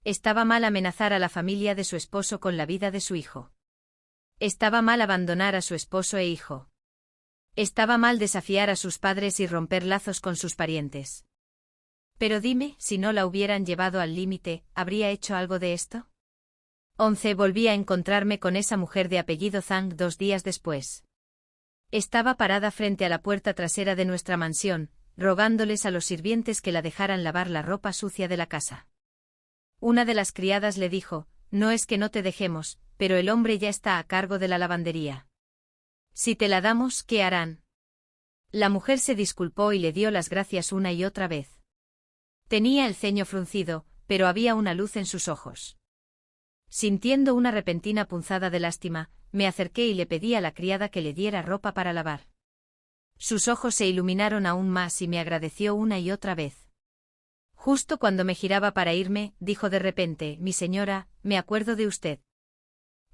Speaker 1: Estaba mal amenazar a la familia de su esposo con la vida de su hijo. Estaba mal abandonar a su esposo e hijo. Estaba mal desafiar a sus padres y romper lazos con sus parientes. Pero dime, si no la hubieran llevado al límite, ¿habría hecho algo de esto? 11. Volví a encontrarme con esa mujer de apellido Zhang 2 días después. Estaba parada frente a la puerta trasera de nuestra mansión, rogándoles a los sirvientes que la dejaran lavar la ropa sucia de la casa. Una de las criadas le dijo: «No es que no te dejemos, pero el hombre ya está a cargo de la lavandería. Si te la damos, ¿qué harán?». La mujer se disculpó y le dio las gracias una y otra vez. Tenía el ceño fruncido, pero había una luz en sus ojos. Sintiendo una repentina punzada de lástima, me acerqué y le pedí a la criada que le diera ropa para lavar. Sus ojos se iluminaron aún más y me agradeció una y otra vez. Justo cuando me giraba para irme, dijo de repente: «Mi señora, me acuerdo de usted.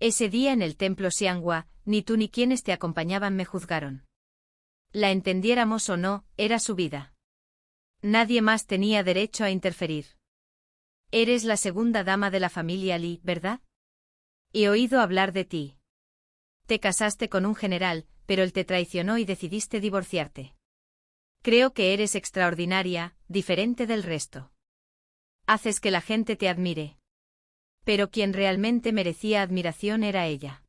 Speaker 1: Ese día en el templo Xianghua, ni tú ni quienes te acompañaban me juzgaron. La entendiéramos o no, era su vida. Nadie más tenía derecho a interferir. Eres la segunda dama de la familia Li, ¿verdad? He oído hablar de ti. Te casaste con un general, pero él te traicionó y decidiste divorciarte. Creo que eres extraordinaria, diferente del resto. Haces que la gente te admire. Pero quien realmente merecía admiración era ella.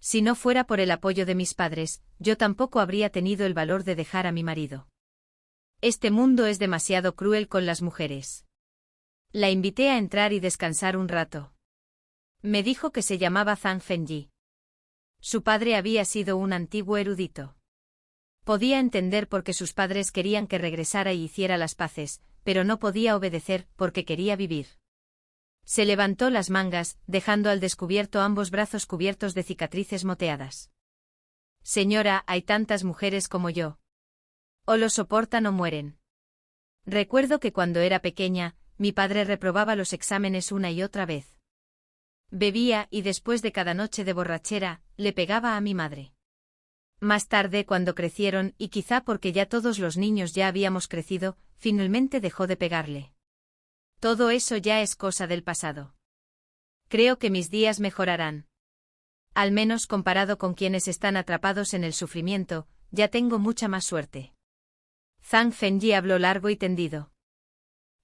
Speaker 1: Si no fuera por el apoyo de mis padres, yo tampoco habría tenido el valor de dejar a mi marido. Este mundo es demasiado cruel con las mujeres». La invité a entrar y descansar un rato. Me dijo que se llamaba Zhang Fengyi. Su padre había sido un antiguo erudito. Podía entender por qué sus padres querían que regresara y hiciera las paces, pero no podía obedecer porque quería vivir. Se levantó las mangas, dejando al descubierto ambos brazos cubiertos de cicatrices moteadas. «Señora, hay tantas mujeres como yo. O lo soportan o mueren. Recuerdo que cuando era pequeña, mi padre reprobaba los exámenes una y otra vez. Bebía y después de cada noche de borrachera, le pegaba a mi madre. Más tarde, cuando crecieron, y quizá porque ya todos los niños ya habíamos crecido, finalmente dejó de pegarle. Todo eso ya es cosa del pasado. Creo que mis días mejorarán. Al menos comparado con quienes están atrapados en el sufrimiento, ya tengo mucha más suerte». Zhang Fengyi habló largo y tendido.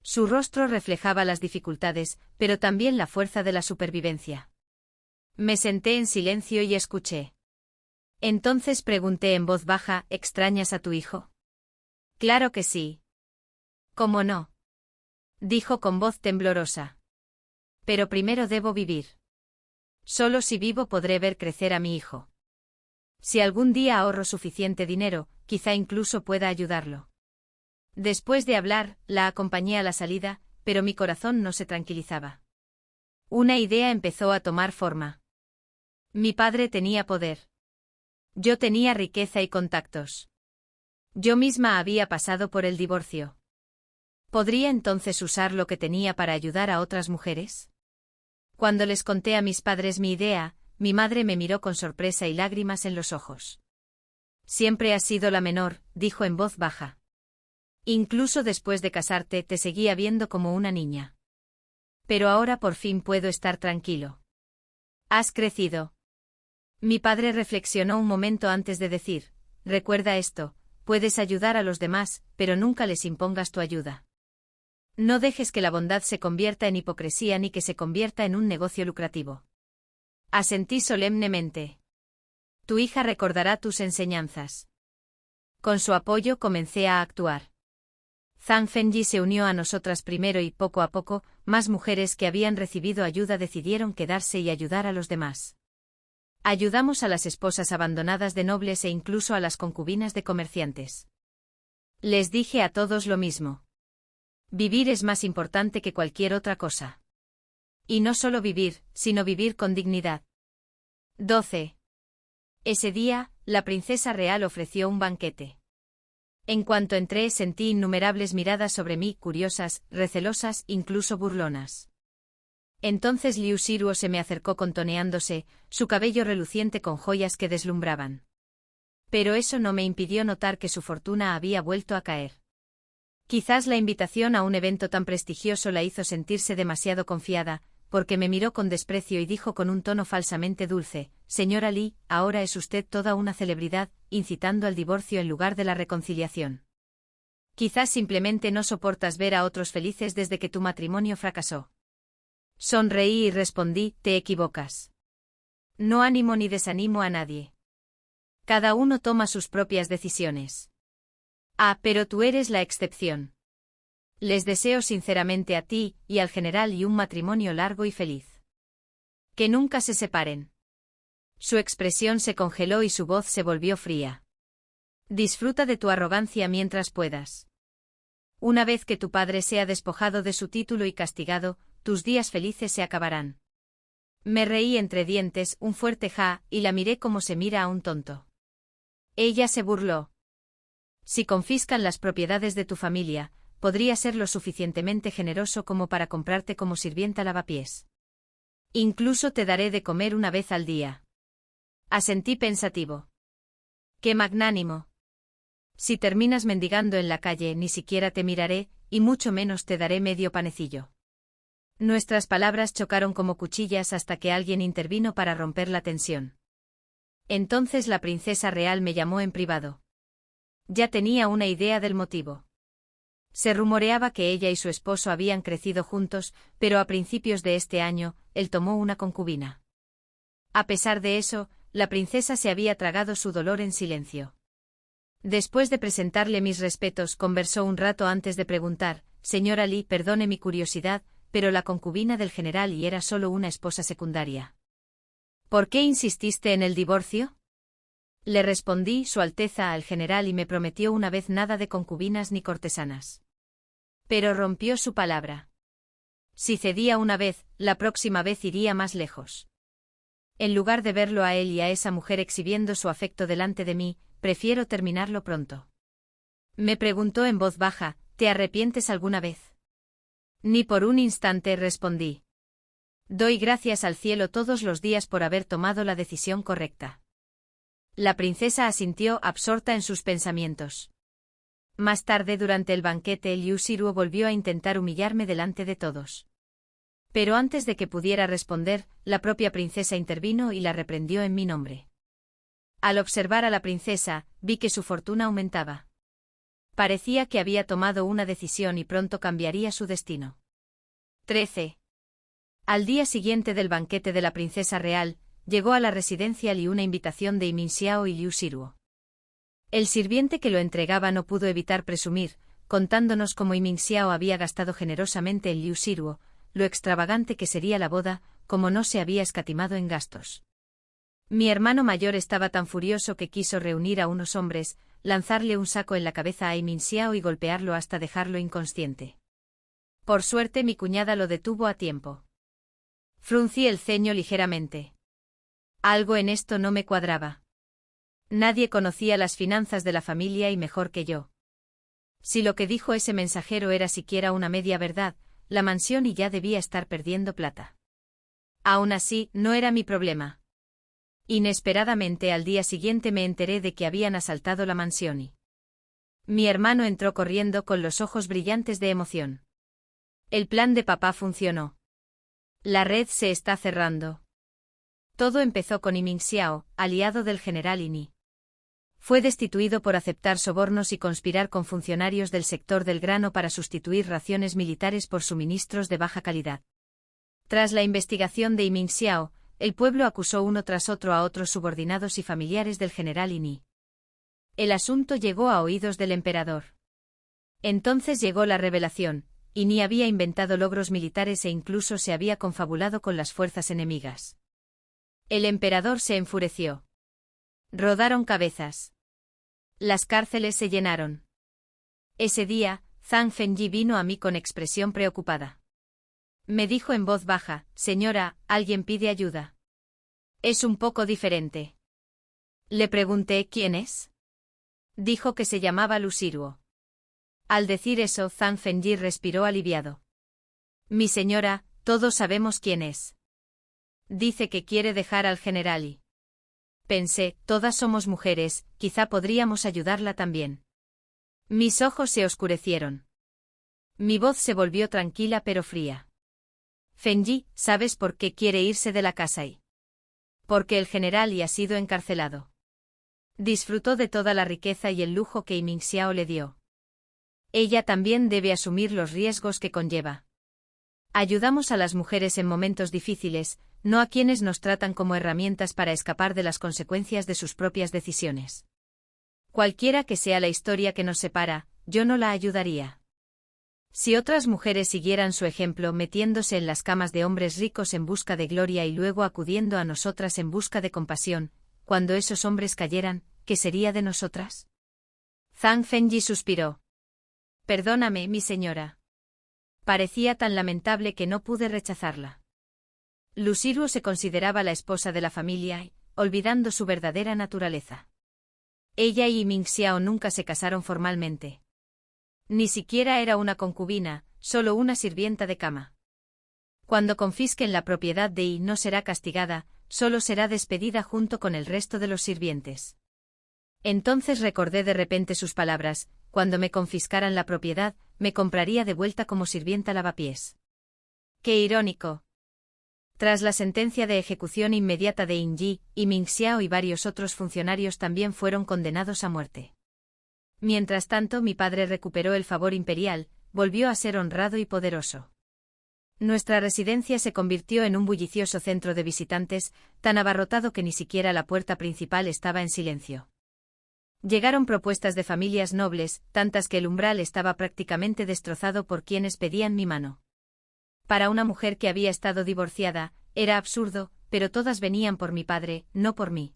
Speaker 1: Su rostro reflejaba las dificultades, pero también la fuerza de la supervivencia. Me senté en silencio y escuché. Entonces pregunté en voz baja: «¿Extrañas a tu hijo?». «Claro que sí». «¿Cómo no?», dijo con voz temblorosa. «Pero primero debo vivir. Solo si vivo podré ver crecer a mi hijo. Si algún día ahorro suficiente dinero, quizá incluso pueda ayudarlo». Después de hablar, la acompañé a la salida, pero mi corazón no se tranquilizaba. Una idea empezó a tomar forma. Mi padre tenía poder. Yo tenía riqueza y contactos. Yo misma había pasado por el divorcio. ¿Podría entonces usar lo que tenía para ayudar a otras mujeres? Cuando les conté a mis padres mi idea, mi madre me miró con sorpresa y lágrimas en los ojos. «Siempre has sido la menor», dijo en voz baja. «Incluso después de casarte te seguía viendo como una niña. Pero ahora por fin puedo estar tranquilo. Has crecido». Mi padre reflexionó un momento antes de decir: «Recuerda esto, puedes ayudar a los demás, pero nunca les impongas tu ayuda. No dejes que la bondad se convierta en hipocresía ni que se convierta en un negocio lucrativo». Asentí solemnemente. «Tu hija recordará tus enseñanzas». Con su apoyo comencé a actuar. Zhang Fengyi se unió a nosotras primero y poco a poco, más mujeres que habían recibido ayuda decidieron quedarse y ayudar a los demás. Ayudamos a las esposas abandonadas de nobles e incluso a las concubinas de comerciantes. Les dije a todos lo mismo. Vivir es más importante que cualquier otra cosa. Y no solo vivir, sino vivir con dignidad. 12. Ese día, la princesa real ofreció un banquete. En cuanto entré sentí innumerables miradas sobre mí, curiosas, recelosas, incluso burlonas. Entonces Liu Xiruo se me acercó contoneándose, su cabello reluciente con joyas que deslumbraban. Pero eso no me impidió notar que su fortuna había vuelto a caer. Quizás la invitación a un evento tan prestigioso la hizo sentirse demasiado confiada, porque me miró con desprecio y dijo con un tono falsamente dulce: «Señora Li, ahora es usted toda una celebridad, incitando al divorcio en lugar de la reconciliación. Quizás simplemente no soportas ver a otros felices desde que tu matrimonio fracasó». Sonreí y respondí: «Te equivocas. No animo ni desanimo a nadie. Cada uno toma sus propias decisiones. Ah, pero tú eres la excepción. Les deseo sinceramente a ti y al general y un matrimonio largo y feliz. Que nunca se separen. Su expresión se congeló y su voz se volvió fría. Disfruta de tu arrogancia mientras puedas. Una vez que tu padre sea despojado de su título y castigado, tus días felices se acabarán. Me reí entre dientes un fuerte ja y la miré como se mira a un tonto. Ella se burló. Si confiscan las propiedades de tu familia, podría ser lo suficientemente generoso como para comprarte como sirvienta lavapiés. Incluso te daré de comer una vez al día. Asentí pensativo. ¡Qué magnánimo! Si terminas mendigando en la calle ni siquiera te miraré, y mucho menos te daré medio panecillo. Nuestras palabras chocaron como cuchillas hasta que alguien intervino para romper la tensión. Entonces la princesa real me llamó en privado. Ya tenía una idea del motivo. Se rumoreaba que ella y su esposo habían crecido juntos, pero a principios de este año, él tomó una concubina. A pesar de eso, la princesa se había tragado su dolor en silencio. Después de presentarle mis respetos, conversó un rato antes de preguntar: «Señora Lee, perdone mi curiosidad, pero la concubina del general y era solo una esposa secundaria. ¿Por qué insististe en el divorcio?». Le respondí: «Su Alteza al general y me prometió una vez nada de concubinas ni cortesanas». Pero rompió su palabra. Si cedía una vez, la próxima vez iría más lejos. En lugar de verlo a él y a esa mujer exhibiendo su afecto delante de mí, prefiero terminarlo pronto. Me preguntó en voz baja: «¿Te arrepientes alguna vez?». Ni por un instante, respondí. Doy gracias al cielo todos los días por haber tomado la decisión correcta. La princesa asintió, absorta en sus pensamientos. Más tarde, durante el banquete, Liu Xiruo volvió a intentar humillarme delante de todos. Pero antes de que pudiera responder, la propia princesa intervino y la reprendió en mi nombre. Al observar a la princesa, vi que su fortuna aumentaba. Parecía que había tomado una decisión y pronto cambiaría su destino. 13. Al día siguiente del banquete de la princesa real, llegó a la residencia Li una invitación de Yimin Xiao y Liu Xiruo. El sirviente que lo entregaba no pudo evitar presumir, contándonos cómo Yimin Xiao había gastado generosamente en Liu Xiruo, lo extravagante que sería la boda, como no se había escatimado en gastos. Mi hermano mayor estaba tan furioso que quiso reunir a unos hombres, lanzarle un saco en la cabeza a Yimin Xiao y golpearlo hasta dejarlo inconsciente. Por suerte mi cuñada lo detuvo a tiempo. Fruncí el ceño ligeramente. Algo en esto no me cuadraba. Nadie conocía las finanzas de la familia y mejor que yo. Si lo que dijo ese mensajero era siquiera una media verdad, la mansión y ya debía estar perdiendo plata. Aún así, no era mi problema. Inesperadamente al día siguiente me enteré de que habían asaltado la mansión y mi hermano entró corriendo con los ojos brillantes de emoción. El plan de papá funcionó. La red se está cerrando. Todo empezó con Yimin Xiao, aliado del general Ini. Fue destituido por aceptar sobornos y conspirar con funcionarios del sector del grano para sustituir raciones militares por suministros de baja calidad. Tras la investigación de Yimin Xiao, el pueblo acusó uno tras otro a otros subordinados y familiares del general Ini. El asunto llegó a oídos del emperador. Entonces llegó la revelación: Ini había inventado logros militares e incluso se había confabulado con las fuerzas enemigas. El emperador se enfureció. Rodaron cabezas. Las cárceles se llenaron. Ese día, Zhang Fengyi vino a mí con expresión preocupada. Me dijo en voz baja: «Señora, alguien pide ayuda». Es un poco diferente. Le pregunté: «¿Quién es?». Dijo que se llamaba Liu Xiruo. Al decir eso, Zhang Fengyi respiró aliviado. «Mi señora, todos sabemos quién es. Dice que quiere dejar al general y...». Pensé: todas somos mujeres, quizá podríamos ayudarla también. Mis ojos se oscurecieron. Mi voz se volvió tranquila pero fría. Fengyi, ¿sabes por qué quiere irse de la casa y? Porque el general y ha sido encarcelado. Disfrutó de toda la riqueza y el lujo que Yimin Xiao le dio. Ella también debe asumir los riesgos que conlleva. Ayudamos a las mujeres en momentos difíciles, no a quienes nos tratan como herramientas para escapar de las consecuencias de sus propias decisiones. Cualquiera que sea la historia que nos separa, yo no la ayudaría. Si otras mujeres siguieran su ejemplo metiéndose en las camas de hombres ricos en busca de gloria y luego acudiendo a nosotras en busca de compasión, cuando esos hombres cayeran, ¿qué sería de nosotras? Zhang Fengyi suspiró. Perdóname, mi señora. Parecía tan lamentable que no pude rechazarla. Lu Xiruo se consideraba la esposa de la familia, olvidando su verdadera naturaleza. Ella y Ming Xiao nunca se casaron formalmente. Ni siquiera era una concubina, solo una sirvienta de cama. Cuando confisquen la propiedad de Yi no será castigada, solo será despedida junto con el resto de los sirvientes. Entonces recordé de repente sus palabras: cuando me confiscaran la propiedad, me compraría de vuelta como sirvienta lavapiés. ¡Qué irónico! Tras la sentencia de ejecución inmediata de Yin Yi, y Ming Xiao y varios otros funcionarios también fueron condenados a muerte. Mientras tanto, mi padre recuperó el favor imperial, volvió a ser honrado y poderoso. Nuestra residencia se convirtió en un bullicioso centro de visitantes, tan abarrotado que ni siquiera la puerta principal estaba en silencio. Llegaron propuestas de familias nobles, tantas que el umbral estaba prácticamente destrozado por quienes pedían mi mano. Para una mujer que había estado divorciada, era absurdo, pero todas venían por mi padre, no por mí.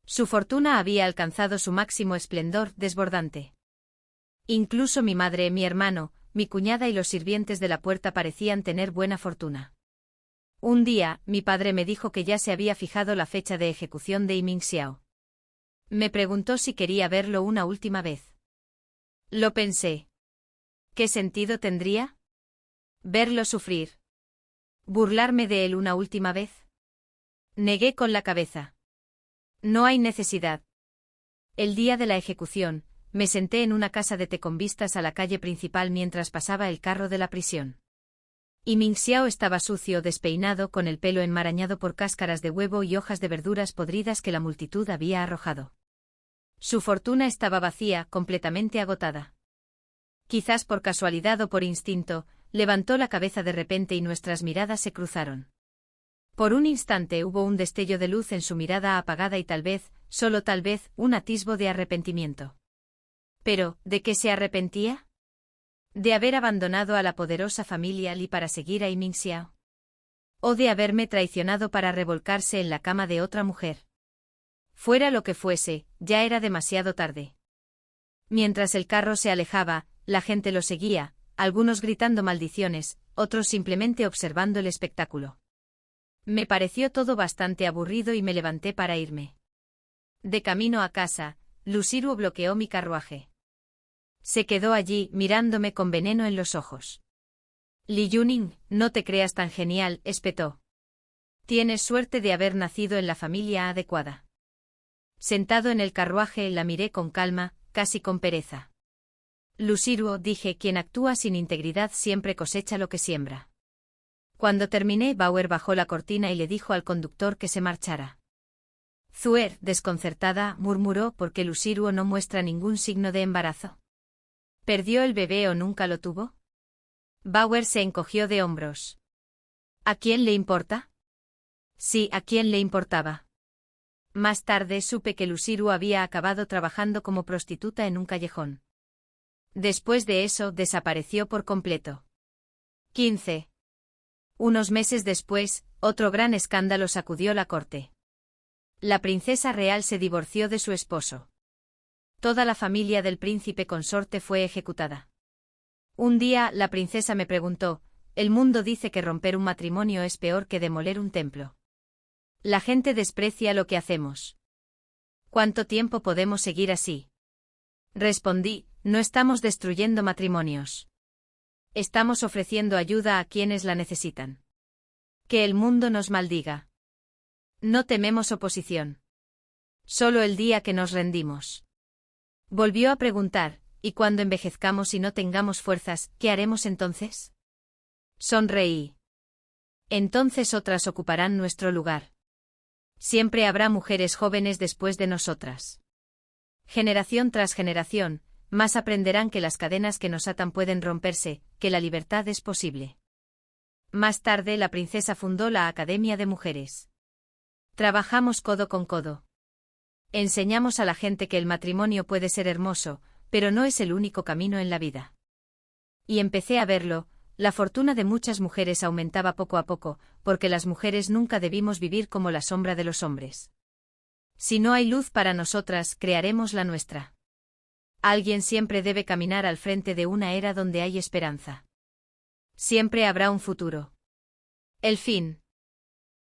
Speaker 1: Su fortuna había alcanzado su máximo esplendor desbordante. Incluso mi madre, mi hermano, mi cuñada y los sirvientes de la puerta parecían tener buena fortuna. Un día, mi padre me dijo que ya se había fijado la fecha de ejecución de Ming Xiao. Me preguntó si quería verlo una última vez. Lo pensé. ¿Qué sentido tendría? ¿Verlo sufrir? ¿Burlarme de él una última vez? Negué con la cabeza. No hay necesidad. El día de la ejecución, me senté en una casa de té con vistas a la calle principal mientras pasaba el carro de la prisión. Y Ming Xiao estaba sucio, despeinado, con el pelo enmarañado por cáscaras de huevo y hojas de verduras podridas que la multitud había arrojado. Su fortuna estaba vacía, completamente agotada. Quizás por casualidad o por instinto, levantó la cabeza de repente y nuestras miradas se cruzaron. Por un instante hubo un destello de luz en su mirada apagada y tal vez, solo tal vez, un atisbo de arrepentimiento. Pero, ¿de qué se arrepentía? ¿De haber abandonado a la poderosa familia Li para seguir a Ming Xiao? ¿O de haberme traicionado para revolcarse en la cama de otra mujer? Fuera lo que fuese, ya era demasiado tarde. Mientras el carro se alejaba, la gente lo seguía, algunos gritando maldiciones, otros simplemente observando el espectáculo. Me pareció todo bastante aburrido y me levanté para irme. De camino a casa, Lu Xiruo bloqueó mi carruaje. Se quedó allí, mirándome con veneno en los ojos. Li Yuning, no te creas tan genial, espetó. Tienes suerte de haber nacido en la familia adecuada. Sentado en el carruaje, la miré con calma, casi con pereza. Lu Xiruo, dije, quien actúa sin integridad siempre cosecha lo que siembra. Cuando terminé, Bauer bajó la cortina y le dijo al conductor que se marchara. Zuer, desconcertada, murmuró, ¿por qué Lu Xiruo no muestra ningún signo de embarazo? ¿Perdió el bebé o nunca lo tuvo? Bauer se encogió de hombros. ¿A quién le importa? Sí, ¿a quién le importaba? Más tarde supe que Lu Xiruo había acabado trabajando como prostituta en un callejón. Después de eso, desapareció por completo. 15. Unos meses después, otro gran escándalo sacudió la corte. La princesa real se divorció de su esposo. Toda la familia del príncipe consorte fue ejecutada. Un día, la princesa me preguntó, el mundo dice que romper un matrimonio es peor que demoler un templo. La gente desprecia lo que hacemos. ¿Cuánto tiempo podemos seguir así? Respondí, no estamos destruyendo matrimonios. Estamos ofreciendo ayuda a quienes la necesitan. Que el mundo nos maldiga. No tememos oposición. Solo el día que nos rendimos. Volvió a preguntar, ¿y cuando envejezcamos y no tengamos fuerzas, qué haremos entonces? Sonreí. Entonces otras ocuparán nuestro lugar. Siempre habrá mujeres jóvenes después de nosotras. Generación tras generación, más aprenderán que las cadenas que nos atan pueden romperse, que la libertad es posible. Más tarde la princesa fundó la Academia de Mujeres. Trabajamos codo con codo. Enseñamos a la gente que el matrimonio puede ser hermoso, pero no es el único camino en la vida. Y empecé a verlo, la fortuna de muchas mujeres aumentaba poco a poco, porque las mujeres nunca debimos vivir como la sombra de los hombres. Si no hay luz para nosotras, crearemos la nuestra. Alguien siempre debe caminar al frente de una era donde hay esperanza. Siempre habrá un futuro. El fin.